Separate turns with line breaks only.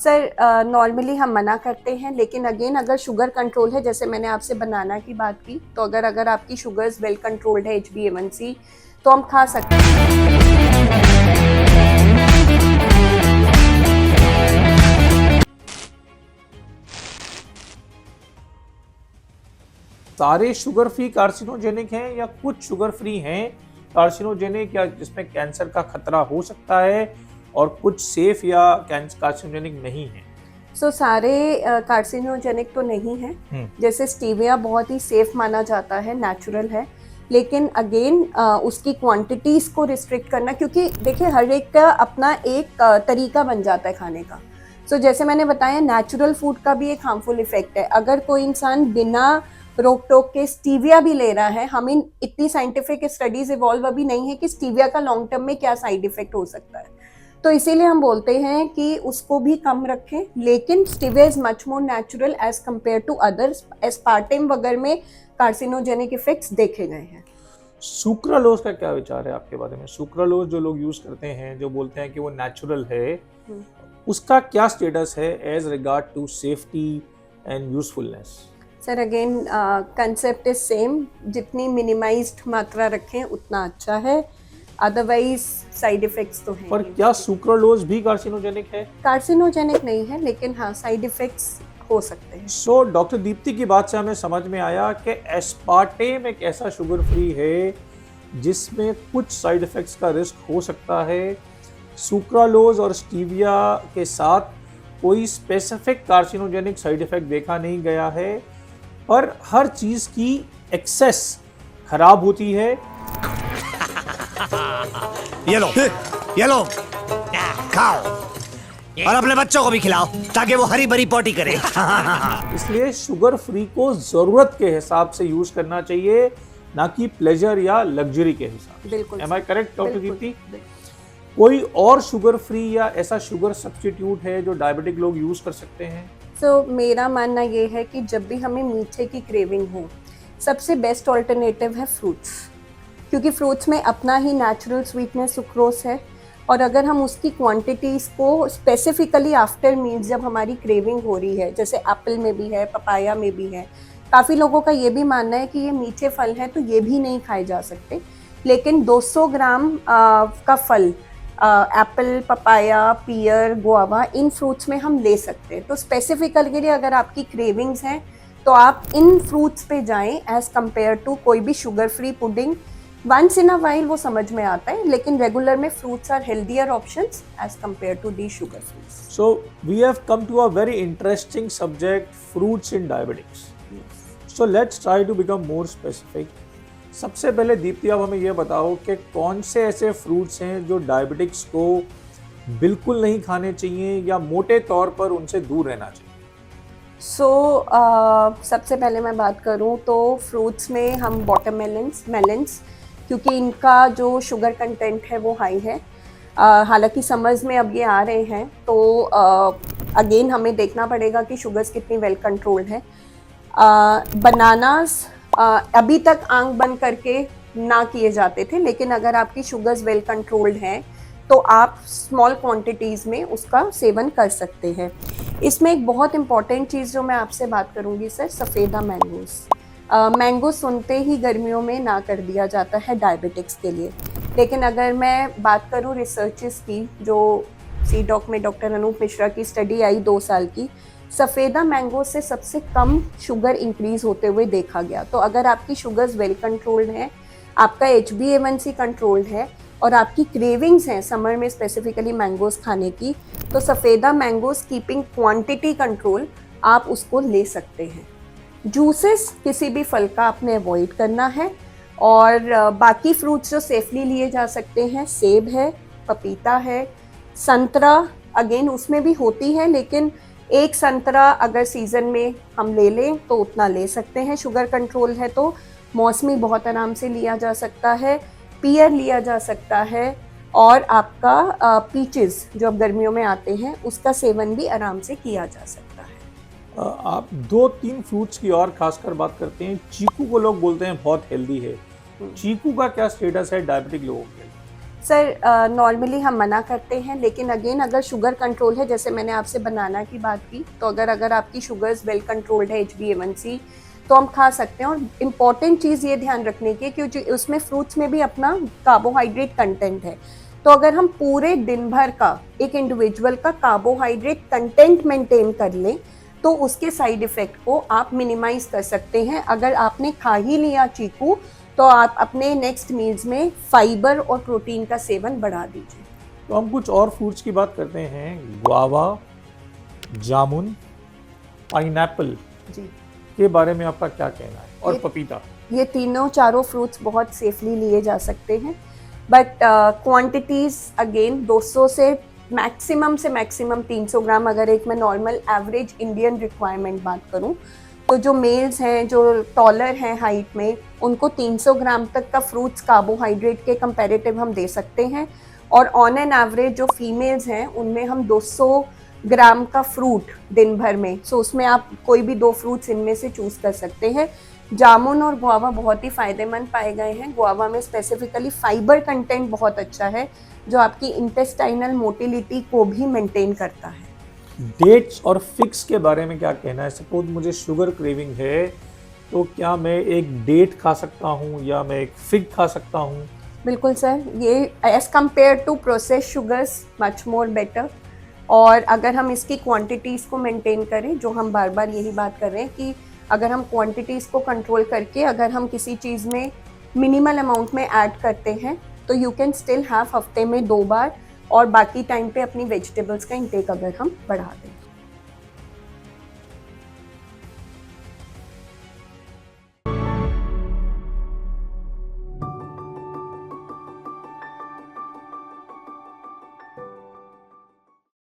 Sir normally हम मना करते हैं, लेकिन अगेन अगर शुगर कंट्रोल है, जैसे मैंने आपसे बनाना की बात की, तो अगर आपकी शुगर्स वेल कंट्रोल्ड है, HbA1c, तो हम खा सकते हैं।
सारे शुगर फ्री कार्सिनोजेनिक हैं या कुछ शुगर फ्री हैं कार्सिनोजेनिक, या जिसमें कैंसर का खतरा हो सकता है, और कुछ सेफ या कार्सिनोजेनिक नहीं है?
सारे कार्सिनोजेनिक तो नहीं है। जैसे स्टीविया बहुत ही सेफ माना जाता है, नेचुरल है, लेकिन अगेन उसकी क्वांटिटीज को रिस्ट्रिक्ट करना, क्योंकि देखिए हर एक का अपना एक तरीका बन जाता है खाने का। जैसे मैंने बताया, नेचुरल फूड का भी एक हार्मफुल इफेक्ट है। अगर कोई इंसान बिना रोक टोक के स्टीविया भी ले रहा है, हमें इतनी साइंटिफिक स्टडीज इवॉल्व अभी नहीं है कि स्टीविया का लॉन्ग टर्म में क्या साइड इफेक्ट हो सकता है, तो इसीलिए हम बोलते हैं कि उसको भी कम रखें। लेकिन stevia is much more natural as compare to others. Aspartame वगैरह में कार्सिनोजेनिक इफेक्ट्स देखे गए हैं।
सुक्रालोज का क्या विचार है आपके बारे में? सुक्रालोज जो लोग यूज करते हैं, जो बोलते हैं कि वो नेचुरल है, उसका क्या स्टेटस है as regard to safety and usefulness?
Sir again concept is same, जितनी मिनिमाइज्ड मात्रा रखें उतना अच्छा है, अदरवाइज साइड इफेक्ट्स तो हैं।
पर क्या सुक्रालोज भी कार्सिनोजेनिक है?
कार्सिनोजेनिक नहीं है, लेकिन हाँ साइड इफेक्ट्स हो सकते हैं।
डॉक्टर दीप्ति की बात से हमें समझ में आया कि एस्पार्टेम एक ऐसा शुगर फ्री है जिसमें कुछ साइड इफेक्ट्स का रिस्क हो सकता है। सुक्रालोज और स्टीविया के साथ कोई स्पेसिफिक कार्सिनोजेनिक साइड इफेक्ट देखा नहीं गया है, पर हर चीज की एक्सेस खराब होती है।
ये लो खाओ और अपने बच्चों को भी खिलाओ ताकि वो हरी भरी पोटी करे।
इसलिए शुगर फ्री को जरूरत के हिसाब से यूज करना चाहिए, ना कि प्लेजर या लग्जरी के हिसाब से।
बिल्कुल।
Am I correct doctor Deepti? कोई और शुगर फ्री या ऐसा शुगर सब्स्टिट्यूट है जो डायबिटिक लोग यूज कर सकते हैं?
मेरा मानना ये है कि जब भी हमें मीठे की क्रेविंग हो, सबसे बेस्ट ऑल्टरनेटिव है फ्रूट्स, क्योंकि फ्रूट्स में अपना ही नेचुरल स्वीटनेस सुक्रोस है। और अगर हम उसकी क्वांटिटीज़ को स्पेसिफिकली आफ्टर मील्स, जब हमारी क्रेविंग हो रही है, जैसे एप्पल में भी है, पपाया में भी है, काफ़ी लोगों का ये भी मानना है कि ये मीठे फल हैं तो ये भी नहीं खाए जा सकते, लेकिन 200 ग्राम का फल, एप्पल, पपाया, पियर, गुआवा, इन फ्रूट्स में हम ले सकते हैं। तो स्पेसिफिकली अगर आपकी क्रेविंग्स हैं तो आप इन फ्रूट्स पे जाएं एज कंपेयर टू कोई भी sugar free pudding. Once in a while वो समझ में आता है, लेकिन रेगुलर में fruits are healthier options as compare to the sugar fruits.
So we have come to a very interesting subject, fruits in diabetics. So let's try to become more specific. सबसे पहले दीप्ति, आप हमें यह बताओ कि कौन से ऐसे फ्रूट्स हैं जो डायबिटिक्स को बिल्कुल नहीं खाने चाहिए या मोटे तौर पर उनसे दूर रहना चाहिए?
सबसे पहले मैं बात करूं तो फ्रूट्स में हम मेलन्स, क्योंकि इनका जो शुगर कंटेंट है वो हाई है। हालांकि समझ में अब ये आ रहे हैं, तो अगेन हमें देखना पड़ेगा कि शुगर्स कितनी वेल कंट्रोल्ड है। बनानास अभी तक आंख बंद करके ना किए जाते थे, लेकिन अगर आपकी शुगर्स वेल कंट्रोल्ड हैं तो आप स्मॉल क्वांटिटीज़ में उसका सेवन कर सकते हैं। इसमें एक बहुत इंपॉर्टेंट चीज़ जो मैं आपसे बात करूंगी सर, सफ़ेदा मैंगोस। मैंगो सुनते ही गर्मियों में ना कर दिया जाता है डायबिटिक्स के लिए, लेकिन अगर मैं बात करूं रिसर्चेस की, जो CDOC में डॉक्टर अनूप मिश्रा की स्टडी आई 2 साल की, सफ़ेदा मैंगो से सबसे कम शुगर इंक्रीज होते हुए देखा गया। तो अगर आपकी शुगर्स वेल कंट्रोल्ड हैं, आपका HbA1c कंट्रोल्ड है और आपकी क्रेविंग्स हैं समर में स्पेसिफिकली मैंगोज खाने की, तो सफ़ेदा मैंगोज कीपिंग क्वांटिटी कंट्रोल, आप उसको ले सकते हैं। जूसेस किसी भी फल का आपने अवॉइड करना है, और बाकी फ्रूट्स जो सेफली लिए जा सकते हैं, सेब है, पपीता है, संतरा अगेन उसमें भी होती है, लेकिन एक संतरा अगर सीज़न में हम ले लें तो उतना ले सकते हैं, शुगर कंट्रोल है तो। मौसमी बहुत आराम से लिया जा सकता है, पियर लिया जा सकता है, और आपका पीचेस जो अब गर्मियों में आते हैं उसका सेवन भी आराम से किया जा सकता है।
आप 2-3 फ्रूट्स की और खासकर बात करते हैं। चीकू को लोग बोलते हैं बहुत हेल्दी है, चीकू का क्या स्टेटस है डायबिटिक लोगों के लिए?
सर नॉर्मली हम मना करते हैं, लेकिन अगेन अगर शुगर कंट्रोल है, जैसे मैंने आपसे बनाना की बात की, तो अगर आपकी शुगर्स वेल कंट्रोल्ड है, HbA1c, तो हम खा सकते हैं। और इम्पॉर्टेंट चीज़ ये ध्यान रखने की, क्योंकि उसमें फ्रूट्स में भी अपना कार्बोहाइड्रेट कंटेंट है। तो अगर हम पूरे दिन भर का एक इंडिविजुअल का कार्बोहाइड्रेट कंटेंट मेंटेन कर लें, तो उसके साइड इफ़ेक्ट को आप मिनिमाइज कर सकते हैं। अगर आपने खा ही लिया चीकू, तो आप अपने नेक्स्ट मील्स में फाइबर और प्रोटीन का सेवन बढ़ा दीजिए।
तो हम कुछ और फ्रूट्स की बात करते हैं। गुआवा, जामुन, पाइनएप्पल
जी,
के बारे में आपका क्या कहना है, और पपीता?
ये तीनों चारों फ्रूट्स बहुत सेफली लिए जा सकते हैं, बट क्वांटिटीज़ अगेन 200 से मैक्सिमम 300 ग्राम। अगर एक मैं नॉर्मल एवरेज इंडियन रिक्वायरमेंट बात करूं, तो जो मेल्स हैं, जो टॉलर हैं हाइट में, उनको 300 ग्राम तक का फ्रूट्स कार्बोहाइड्रेट के कंपैरेटिव हम दे सकते हैं। और ऑन एन एवरेज जो फीमेल्स हैं, उनमें हम 200 ग्राम का फ्रूट दिन भर में, सो उसमें आप कोई भी 2 फ्रूट्स इनमें से चूज़ कर सकते हैं। जामुन और गुआवा बहुत ही फ़ायदेमंद पाए गए हैं। गुआवा में स्पेसिफिकली फाइबर कंटेंट बहुत अच्छा है, जो आपकी इंटेस्टाइनल मोटिलिटी को भी मेंटेन करता है।
डेट्स और फिग्स के बारे में क्या कहना है? सपोज मुझे शुगर क्रेविंग है, तो क्या मैं एक डेट खा सकता हूँ या मैं एक फिग खा सकता हूँ?
बिल्कुल सर, ये as compare to process sugars much more better. और अगर हम इसकी क्वांटिटीज़ को मेंटेन करें, जो हम बार बार यही बात कर रहे हैं कि अगर हम क्वांटिटीज़ को कंट्रोल करके अगर हम किसी चीज़ में मिनिमल अमाउंट में ऐड करते हैं, तो यू कैन स्टिल हैव हफ्ते में 2 बार, और बाकी टाइम पे अपनी वेजिटेबल्स का इंटेक अगर हम बढ़ा दें।